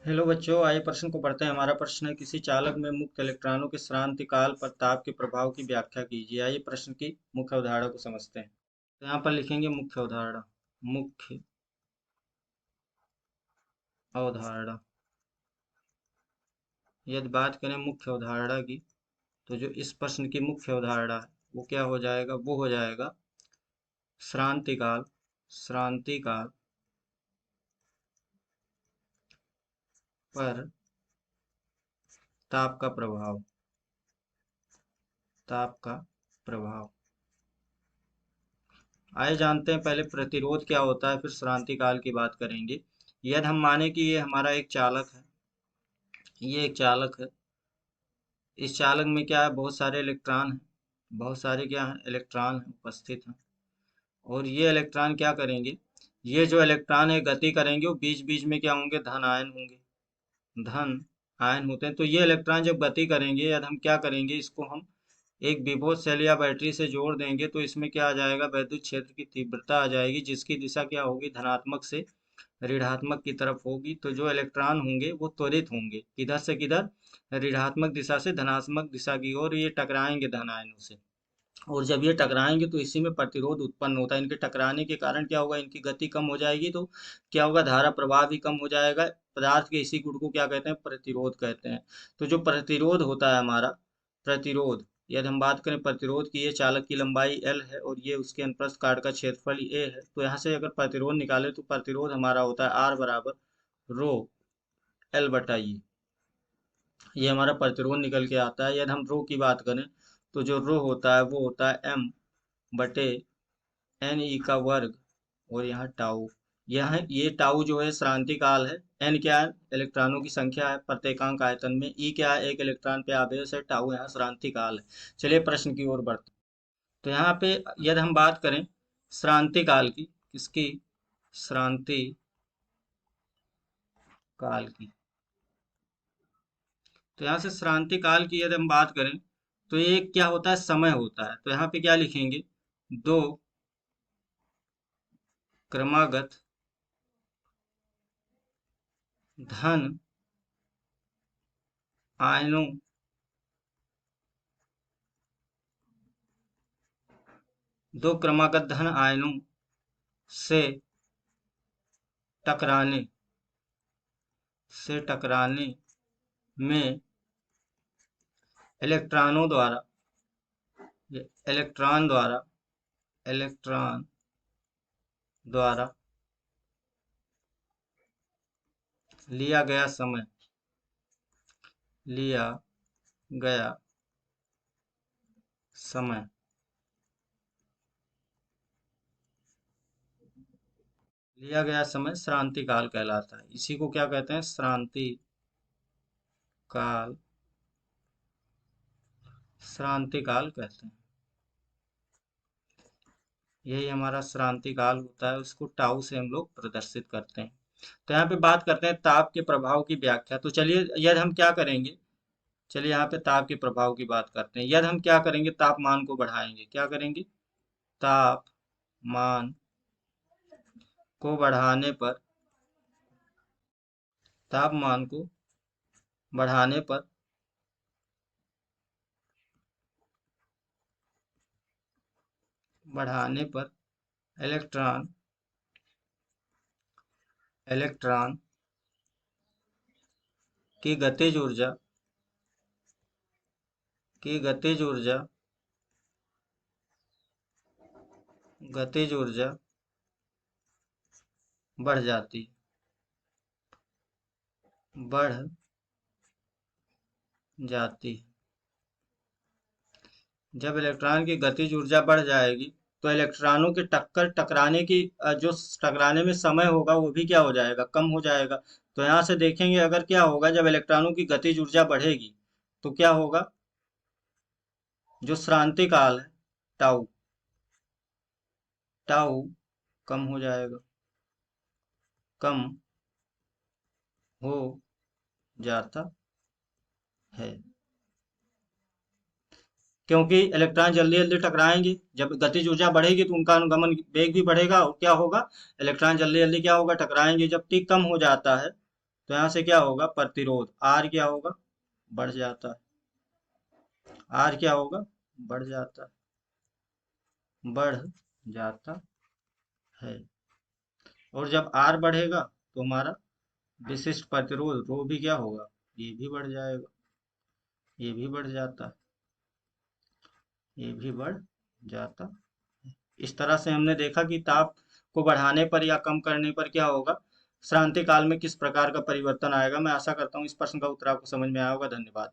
Hello बच्चों, आइए प्रश्न को पढ़ते हैं। हमारा प्रश्न है, किसी चालक में मुक्त इलेक्ट्रॉनों के श्रांति काल पर ताप के प्रभाव की व्याख्या कीजिए। आइए प्रश्न की मुख्य अवधारणा को समझते हैं। तो यहाँ पर लिखेंगे मुख्य अवधारणा। मुख्य अवधारणा। यदि बात करें मुख्य अवधारणा की, तो जो इस प्रश्न की मुख्य अवधारणा है वो क्या हो जाएगा? वो हो जाएगा श्रांति काल। श्रांति काल पर ताप का प्रभाव। ताप का प्रभाव। आइए जानते हैं पहले प्रतिरोध क्या होता है, फिर श्रांति काल की बात करेंगे। यदि हम माने कि ये हमारा एक चालक है, ये एक चालक है। इस चालक में क्या है? बहुत सारे इलेक्ट्रॉन हैं। बहुत सारे क्या हैं? इलेक्ट्रॉन उपस्थित हैं। और ये इलेक्ट्रॉन क्या करेंगे? ये जो इलेक्ट्रॉन है गति करेंगे, वो बीच बीच में क्या होंगे? धन आयन होंगे। धन आयन होते हैं। तो ये इलेक्ट्रॉन जब गति करेंगे, यदि हम क्या करेंगे, इसको हम एक विभव सेल या बैटरी से जोड़ देंगे, तो इसमें क्या आ जाएगा? विद्युत क्षेत्र की तीव्रता आ जाएगी, जिसकी दिशा क्या होगी? धनात्मक से ऋणात्मक की तरफ होगी। तो जो इलेक्ट्रॉन होंगे वो त्वरित होंगे, किधर से किधर? ऋणात्मक दिशा से धनात्मक दिशा की ओर ये टकराएंगे धन आयनों से। और जब ये टकराएंगे तो इसी में प्रतिरोध उत्पन्न होता है। इनके टकराने के कारण क्या होगा? इनकी गति कम हो जाएगी, तो क्या होगा? धारा प्रवाह भी कम हो जाएगा। पदार्थ के इसी गुण को क्या कहते हैं? प्रतिरोध कहते हैं। तो जो प्रतिरोध होता है हमारा, प्रतिरोध, यदि हम बात करें प्रतिरोध की, ये चालक की लंबाई L है और ये उसके अनुप्रस्थ काट का क्षेत्रफल A है। तो यहाँ से अगर प्रतिरोध निकाले तो प्रतिरोध हमारा होता है R बराबर रो L बटा ये हमारा प्रतिरोध निकल के आता है। यदि हम रो की बात करें, तो जो रो होता है वो होता है M बटे एन ई का वर्ग, और यहाँ टाउ। यह ये टाउ जो है श्रांति काल है। एन क्या है? इलेक्ट्रॉनों की संख्या है प्रत्येकांक आयतन में। ई क्या है? एक इलेक्ट्रॉन पे आवेश है। टाउ यहाँ श्रांति काल है। चलिए प्रश्न की ओर बढ़ते हैं। तो यहाँ पे यदि हम बात करें श्रांति काल की, किसकी? श्रांति काल की। तो यहाँ से श्रांति काल की यदि हम बात करें, तो ये क्या होता है? समय होता है। तो यहाँ पे क्या लिखेंगे? दो क्रमागत धन आयनों दो क्रमागत धन आयनों से टकराने में इलेक्ट्रॉनों द्वारा इलेक्ट्रॉन द्वारा लिया गया समय लिया गया समय लिया गया समय श्रांति काल कहलाता है। इसी को क्या कहते हैं? श्रांति काल। श्रांति काल कहते हैं। यही हमारा श्रांति काल होता है। उसको टाउ से हम लोग प्रदर्शित करते हैं। तो यहाँ पे बात करते हैं ताप के प्रभाव की व्याख्या। तो चलिए यदि हम क्या करेंगे, चलिए यहाँ पे ताप के प्रभाव की बात करते हैं। यदि हम क्या करेंगे? तापमान को बढ़ाएंगे। क्या करेंगे? तापमान को बढ़ाने पर तापमान को बढ़ाने पर बढ़ाने पर इलेक्ट्रॉन इलेक्ट्रॉन की गतिज ऊर्जा की गतिज ऊर्जा बढ़ जाती बढ़ जाती है। जब इलेक्ट्रॉन की गतिज ऊर्जा बढ़ जाएगी, तो इलेक्ट्रॉनों के टकराने की जो टकराने में समय होगा वो भी क्या हो जाएगा? कम हो जाएगा। तो यहाँ से देखेंगे अगर क्या होगा, जब इलेक्ट्रॉनों की गतिज ऊर्जा बढ़ेगी तो क्या होगा? जो श्रांति काल है टाउ टाउ कम हो जाएगा, कम हो जाता है। क्योंकि इलेक्ट्रॉन जल्दी जल्दी टकराएंगे, जब गतिज ऊर्जा बढ़ेगी तो उनका अनुगमन वेग भी बढ़ेगा, और क्या होगा? इलेक्ट्रॉन जल्दी जल्दी क्या होगा? टकराएंगे। जब टी कम हो जाता है, तो यहाँ से क्या होगा, प्रतिरोध आर क्या होगा, बढ़ जाता है। आर क्या होगा, बढ़ जाता है, बढ़ जाता है। और जब आर बढ़ेगा तो हमारा विशिष्ट प्रतिरोध रो भी क्या होगा, ये भी बढ़ जाएगा, ये भी बढ़ जाता है, ये भी बढ़ जाता। इस तरह से हमने देखा कि ताप को बढ़ाने पर या कम करने पर क्या होगा, क्रांति काल में किस प्रकार का परिवर्तन आएगा। मैं आशा करता हूँ इस प्रश्न का उत्तर आपको समझ में आया होगा। धन्यवाद।